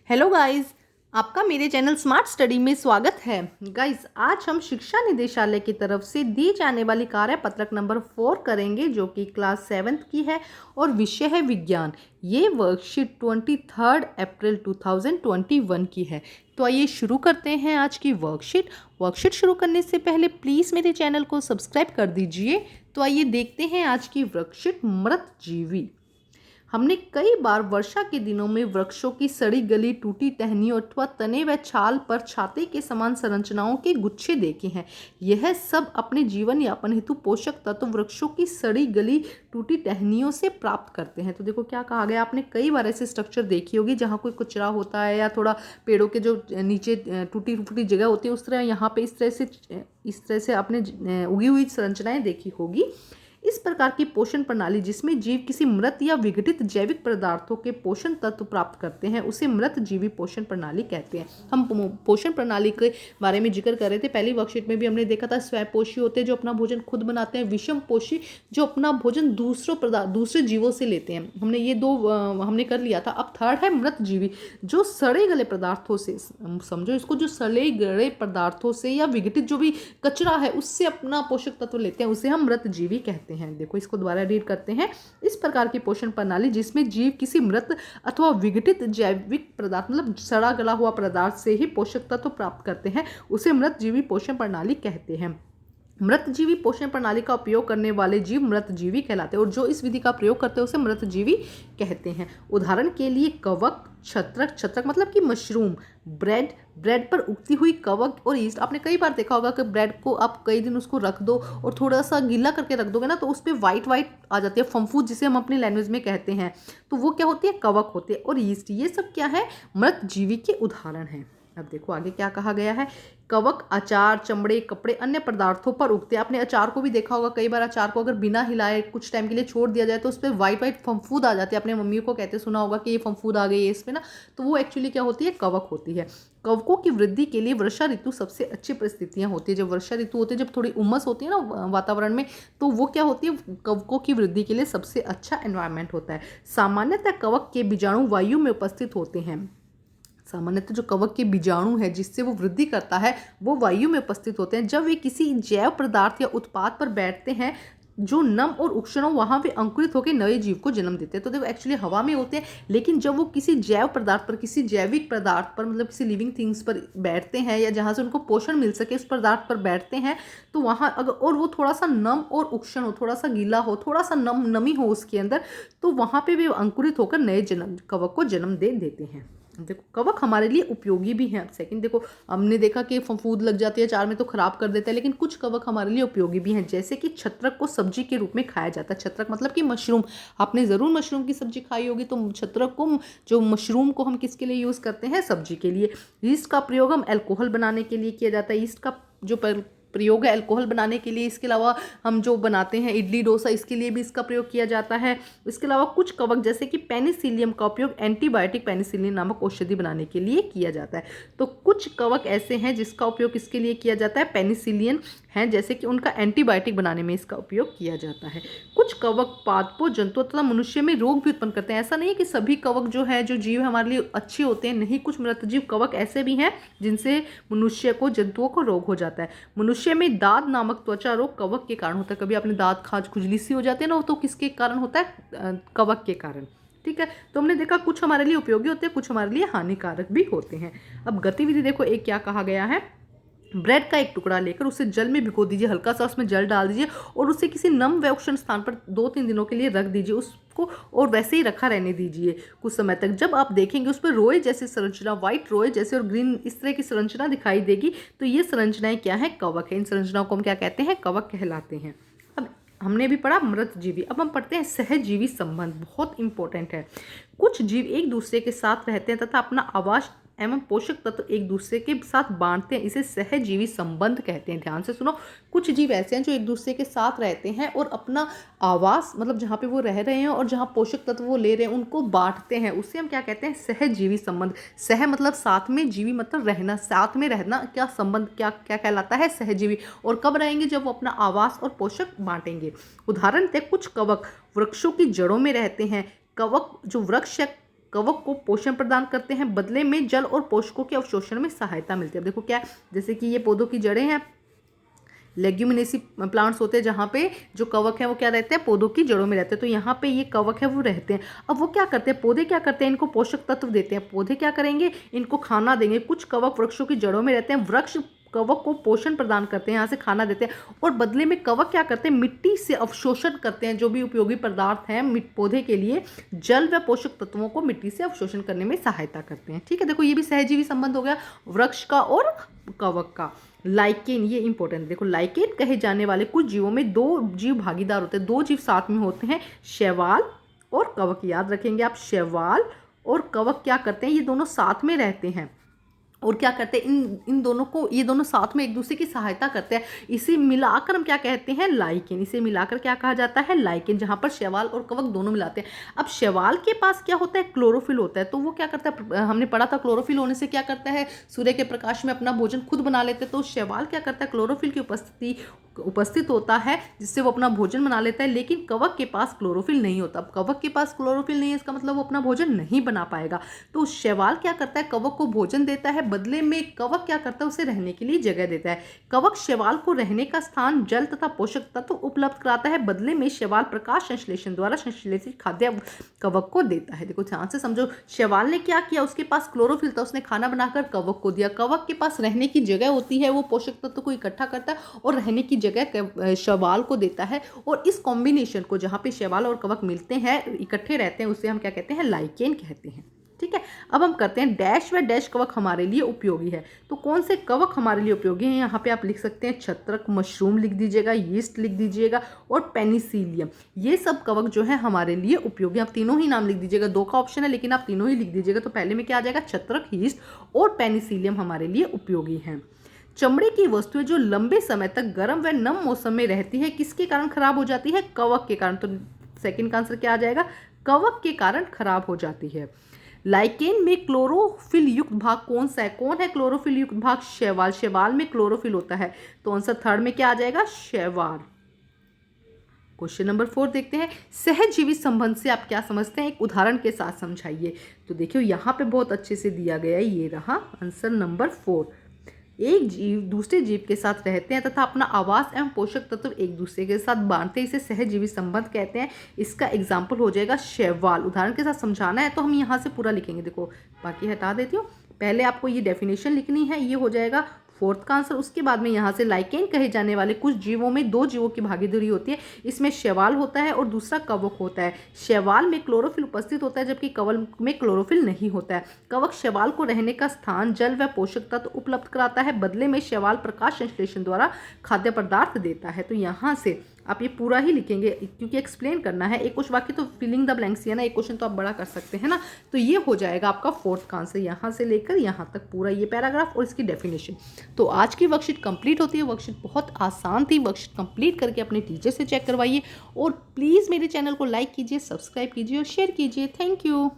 Hello guys, आपका मेरे channel smart study में स्वागत है। गाइस, आज हम शिक्षा निदेशालय की तरफ से दी जाने वाली कार्य पत्रक नंबर 4 करेंगे, जो कि क्लास 7th की है और विषय है विज्ञान। ये वर्कशीट 23 अप्रैल 2021 की है। तो आइए शुरू करते हैं आज की वर्कशीट शुरू करने से पहले प्लीज़ मेरे चैनल को सब्सक्राइब कर दीजिए। तो आइए देखते हैं आज की वर्कशीट मृतजीवी। हमने कई बार वर्षा के दिनों में वृक्षों की सड़ी गली, टूटी टहनियों अथवा तने व छाल पर छाते के समान संरचनाओं के गुच्छे देखे हैं। यह सब अपने जीवन यापन हेतु पोषक तत्व वृक्षों की सड़ी गली, टूटी टहनियों से प्राप्त करते हैं। तो देखो क्या कहा गया, आपने कई बार ऐसे स्ट्रक्चर देखी होगी जहाँ कोई कचरा होता है या थोड़ा पेड़ों के जो नीचे टूटी फूटी जगह होती है, उस तरह यहाँ पे इस तरह से आपने उगी हुई संरचनाएं देखी होगी। इस प्रकार की पोषण प्रणाली जिसमें जीव किसी मृत या विघटित जैविक पदार्थों के पोषण तत्व प्राप्त करते हैं, उसे मृत जीवी पोषण प्रणाली कहते हैं। हम पोषण प्रणाली के बारे में जिक्र कर रहे थे, पहली वर्कशीट में भी हमने देखा था। स्वयंपोषी होते हैं जो अपना भोजन खुद बनाते हैं, विषम पोषी जो अपना भोजन दूसरे जीवों से लेते हैं। हमने ये दो हमने कर लिया था। अब थर्ड है मृत जीवी, जो सड़े गले पदार्थों से, समझो इसको, जो सड़े गले पदार्थों से या विघटित जो भी कचरा है उससे अपना पोषक तत्व लेते हैं, उसे हम मृत जीवी कहते हैं। देखो इसको दोबारा रीड करते हैं। इस प्रकार की पोषण प्रणाली जिसमें जीव किसी मृत अथवा विघटित जैविक पदार्थ, मतलब सड़ा गला हुआ पदार्थ से ही पोषक तत्व प्राप्त करते हैं, उसे मृत जीवी पोषण प्रणाली कहते हैं। मृतजीवी पोषण प्रणाली का उपयोग करने वाले जीव मृतजीवी कहलाते हैं, और जो इस विधि का प्रयोग करते हैं उसे मृतजीवी कहते हैं। उदाहरण के लिए कवक, छत्रक मतलब कि मशरूम, ब्रेड पर उगती हुई कवक और यीस्ट। आपने कई बार देखा होगा कि ब्रेड को आप कई दिन उसको रख दो और थोड़ा सा गीला करके रख दोगे ना, तो उस पर वाइट आ जाती है, फंफूद जिसे हम अपनी लैंग्वेज में कहते हैं। तो वो क्या होती है, कवक होती है। और यीस्ट, ये सब क्या है, मृतजीवी के उदाहरण हैं। अब देखो आगे क्या कहा गया है। कवक अचार, चमड़े, कपड़े, अन्य पदार्थों पर उगते हैं। आपने अचार को भी देखा होगा, कई बार अचार को अगर बिना हिलाए कुछ टाइम के लिए छोड़ दिया जाए तो उस पर वाइट फंफूद आ जाती है। अपने मम्मी को कहते सुना होगा कि ये फंफूद आ गई है इसमें ना, तो वो एक्चुअली क्या होती है, कवक होती है। कवकों की वृद्धि के लिए वर्षा ऋतु सबसे अच्छी परिस्थितियां होती है। जब वर्षा ऋतु होती है, जब थोड़ी उमस होती है ना वातावरण में, तो वो क्या होती है, कवकों की वृद्धि के लिए सबसे अच्छा एनवायरनमेंट होता है। सामान्यतः कवक के बीजाणु वायु में उपस्थित होते हैं। सामान्यतः जो कवक के बीजाणु है जिससे वो वृद्धि करता है, वो वायु में उपस्थित होते हैं। जब वे किसी जैव पदार्थ या उत्पाद पर बैठते हैं जो नम और उष्ण हो, वहाँ वे अंकुरित होकर नए जीव को जन्म देते हैं। तो देखो एक्चुअली हवा में होते हैं, लेकिन जब वो किसी जैव पदार्थ पर, किसी जैविक पदार्थ पर, मतलब किसी लिविंग थिंग्स पर बैठते हैं या जहाँ से उनको पोषण मिल सके उस पदार्थ पर बैठते हैं, तो वहाँ अगर और वो थोड़ा सा नम और उष्ण हो, थोड़ा सा गीला हो, थोड़ा सा नमी हो उसके अंदर, तो वहाँ पे वे अंकुरित होकर नए कवक को जन्म दे देते हैं। देखो कवक हमारे लिए उपयोगी भी हैं। अब सेकंड देखो, हमने देखा कि फंफूद लग जाती है अचार में तो खराब कर देता है, लेकिन कुछ कवक हमारे लिए उपयोगी भी हैं। जैसे कि छत्रक को सब्जी के रूप में खाया जाता है। छत्रक मतलब कि मशरूम, आपने ज़रूर मशरूम की सब्जी खाई होगी। तो छत्रक को, जो मशरूम को हम किसके लिए यूज़ करते हैं, सब्जी के लिए। ईस्ट का प्रयोग हम अल्कोहल बनाने के लिए किया जाता है। ईस्ट का जो प्रयोग है अल्कोहल बनाने के लिए। इसके अलावा हम जो बनाते हैं इडली डोसा, इसके लिए भी इसका प्रयोग किया जाता है। इसके अलावा कुछ कवक जैसे कि पेनिसिलियम का उपयोग एंटीबायोटिक पेनिसिलिन नामक औषधि बनाने के लिए किया जाता है। तो कुछ कवक ऐसे हैं जिसका उपयोग किसके लिए किया जाता है, पेनिसिलियन हैं, जैसे कि उनका एंटीबायोटिक बनाने में इसका उपयोग किया जाता है। कुछ कवक पादपों, जंतुओं तथा मनुष्य में रोग भी उत्पन्न करते हैं। ऐसा नहीं है कि सभी कवक जो है, जो जीव हमारे लिए अच्छे होते हैं, नहीं, कुछ मृतजीव कवक ऐसे भी हैं जिनसे मनुष्य को, जंतुओं को रोग हो जाता है। मनुष्य में दाद नामक त्वचा रोग कवक के कारण होता है। कभी आपने दांत खाज खुजली सी हो जाती है ना, तो किसके कारण होता है, कवक के कारण। ठीक है, तो हमने देखा कुछ हमारे लिए उपयोगी होते हैं, कुछ हमारे लिए हानिकारक भी होते हैं। अब गतिविधि देखो, एक क्या कहा गया है, ब्रेड का एक टुकड़ा लेकर उसे जल में भिगो दीजिए, हल्का सा उसमें जल डाल दीजिए और उसे किसी नम व उष्ण स्थान पर 2-3 दिनों के लिए रख दीजिए उसको, और वैसे ही रखा रहने दीजिए कुछ समय तक। जब आप देखेंगे उस पर रोए जैसी संरचना, व्हाइट रोए जैसे और ग्रीन इस तरह की संरचना दिखाई देगी, तो ये संरचनाएं क्या है, कवक है। इन संरचनाओं को हम क्या कहते हैं, कवक कहलाते हैं। अब हमने भी पढ़ा मृतजीवी, अब हम पढ़ते हैं सहजीवी संबंध। बहुत इंपॉर्टेंट है। कुछ जीव एक दूसरे के साथ रहते हैं तथा अपना आवास एवं पोषक तत्व एक दूसरे के साथ बांटते हैं, इसे सहजीवी संबंध कहते हैं। ध्यान से सुनो, कुछ जीव ऐसे हैं जो एक दूसरे के साथ रहते हैं और अपना आवास, मतलब जहाँ पे वो रह रहे हैं और जहाँ पोषक तत्व वो ले रहे हैं, उनको बांटते हैं। उसे हम क्या कहते हैं, सहजीवी संबंध। सह मतलब साथ में, जीवी मतलब रहना, साथ में रहना, क्या संबंध क्या क्या कहलाता है, सहजीवी। और कब रहेंगे, जब वो अपना आवास और पोषक बांटेंगे। उदाहरण थे, कुछ कवक वृक्षों की जड़ों में रहते हैं। कवक जो वृक्ष कवक को पोषण प्रदान करते हैं, बदले में जल और पोषकों के अवशोषण में सहायता मिलती है। देखो क्या है, जैसे कि ये पौधों की जड़ें हैं, लेग्यूमिनेसी प्लांट्स होते हैं जहाँ पे जो कवक है वो क्या रहते हैं, पौधों की जड़ों में रहते हैं। तो यहाँ पे ये कवक है वो रहते हैं। अब वो क्या करते हैं, पौधे क्या करते हैं, इनको पोषक तत्व देते हैं। पौधे क्या करेंगे, इनको खाना देंगे। कुछ कवक वृक्षों की जड़ों में रहते हैं, वृक्ष कवक को पोषण प्रदान करते हैं, यहाँ से खाना देते हैं, और बदले में कवक क्या करते हैं, मिट्टी से अवशोषण करते हैं। जो भी उपयोगी पदार्थ हैं पौधे के लिए, जल व पोषक तत्वों को मिट्टी से अवशोषण करने में सहायता करते हैं। ठीक है, देखो ये भी सहजीवी संबंध हो गया वृक्ष का और कवक का। लाइकेन, ये इंपॉर्टेंट, देखो लाइकेन कहे जाने वाले कुछ जीवों में दो जीव भागीदार होते हैं, दो जीव साथ में होते हैं, शैवाल और कवक। याद रखेंगे आप, शैवाल और कवक क्या करते हैं, ये दोनों साथ में रहते हैं और क्या करते हैं, इन दोनों को, ये दोनों साथ में एक दूसरे की सहायता करते हैं। इसे मिलाकर हम क्या कहते हैं, लाइकेन। इसे मिलाकर क्या कहा जाता है, लाइकेन, जहाँ पर शैवाल और कवक दोनों मिलाते हैं। अब शैवाल के पास क्या होता है, क्लोरोफिल होता है। तो वो क्या करता है, हमने पढ़ा था क्लोरोफिल होने से क्या करता है, सूर्य के प्रकाश में अपना भोजन खुद बना लेते हैं। तो शैवाल क्या करता है, क्लोरोफिल की उपस्थित होता है, जिससे वो अपना भोजन बना लेता है। लेकिन कवक के पास क्लोरोफिल नहीं होता। अब कवक के पास क्लोरोफिल नहीं है, इसका मतलब वो अपना भोजन नहीं बना पाएगा। तो शैवाल क्या करता है, कवक को भोजन देता है, बदले में कवक क्या करता है, उसे रहने के लिए जगह देता है। कवक शैवाल को रहने का स्थान, जल तथा पोषक तत्व उपलब्ध कराता है, बदले में शैवाल प्रकाश संश्लेषण द्वारा संश्लेषित खाद्य कवक को देता है। देखो ध्यान से समझो, शैवाल ने क्या किया, उसके पास क्लोरोफिल था, उसने खाना बनाकर कवक को दिया। कवक के पास रहने की जगह होती है, वो पोषक तत्व को इकट्ठा करता है और रहने की जगह शैवाल को देता है। और इस कॉम्बिनेशन को, जहाँ पे शैवाल और कवक मिलते हैं, इकट्ठे रहते हैं, उसे हम क्या कहते हैं, लाइकेन कहते हैं। ठीक है, अब हम करते हैं डैश व डैश कवक हमारे लिए उपयोगी है। तो कौन से कवक हमारे लिए उपयोगी हैं, यहाँ पे आप लिख सकते हैं छत्रक, मशरूम लिख दीजिएगा, यीस्ट लिख दीजिएगा और पेनिसिलियम। ये सब कवक जो है हमारे लिए उपयोगी। आप तीनों ही नाम लिख दीजिएगा, दो का ऑप्शन है लेकिन आप तीनों ही लिख दीजिएगा। तो पहले में क्या आ जाएगा, छत्रक, यीस्ट और पेनिसिलियम हमारे लिए उपयोगी हैं। चमड़े की वस्तुएं जो लंबे समय तक गर्म व नम मौसम में रहती है, किसके कारण खराब हो जाती है, कवक के कारण। तो सेकंड का आंसर क्या आ जाएगा, कवक के कारण खराब हो जाती है। लाइकेन में क्लोरोफिल युक्त भाग कौन सा है, कौन है क्लोरोफिल युक्त भाग, शैवाल। शैवाल में क्लोरोफिल होता है। तो आंसर थर्ड में क्या आ जाएगा, शैवाल। क्वेश्चन नंबर 4 देखते हैं, सहजीवी संबंध से आप क्या समझते हैं, एक उदाहरण के साथ समझाइए। तो देखियो यहाँ पे बहुत अच्छे से दिया गया है, ये रहा आंसर नंबर 4। एक जीव दूसरे जीव के साथ रहते हैं तथा अपना आवास एवं पोषक तत्व एक दूसरे के साथ बांटते हैं, इसे सहजीवी संबंध कहते हैं। इसका एग्जाम्पल हो जाएगा शैवाल। उदाहरण के साथ समझाना है तो हम यहाँ से पूरा लिखेंगे। देखो बाकी हटा देती हूँ, पहले आपको ये डेफिनेशन लिखनी है, ये हो जाएगा फोर्थ का आंसर। उसके बाद में यहाँ से लाइकेन कहे जाने वाले कुछ जीवों में दो जीवों की भागीदारी होती है। इसमें शैवाल होता है और दूसरा कवक होता है। शैवाल में क्लोरोफिल उपस्थित होता है जबकि कवक में क्लोरोफिल नहीं होता है। कवक शैवाल को रहने का स्थान, जल व पोषक तत्व उपलब्ध कराता है, बदले में शैवाल प्रकाश संश्लेषण द्वारा खाद्य पदार्थ देता है। तो यहाँ से आप ये पूरा ही लिखेंगे क्योंकि एक्सप्लेन करना है। एक कुछ बाकी तो फिलिंग द ब्लैंक्स है ना, एक क्वेश्चन तो आप बड़ा कर सकते हैं ना। तो ये हो जाएगा आपका फोर्थ का आंसर, यहाँ से लेकर यहाँ तक पूरा ये पैराग्राफ और इसकी डेफिनेशन। तो आज की वर्कशीट कंप्लीट होती है। वर्कशीट बहुत आसान थी। वर्कशीट कंप्लीट करके अपने टीचर से चेक करवाइए और प्लीज़ मेरे चैनल को लाइक कीजिए, सब्सक्राइब कीजिए और शेयर कीजिए। Thank you.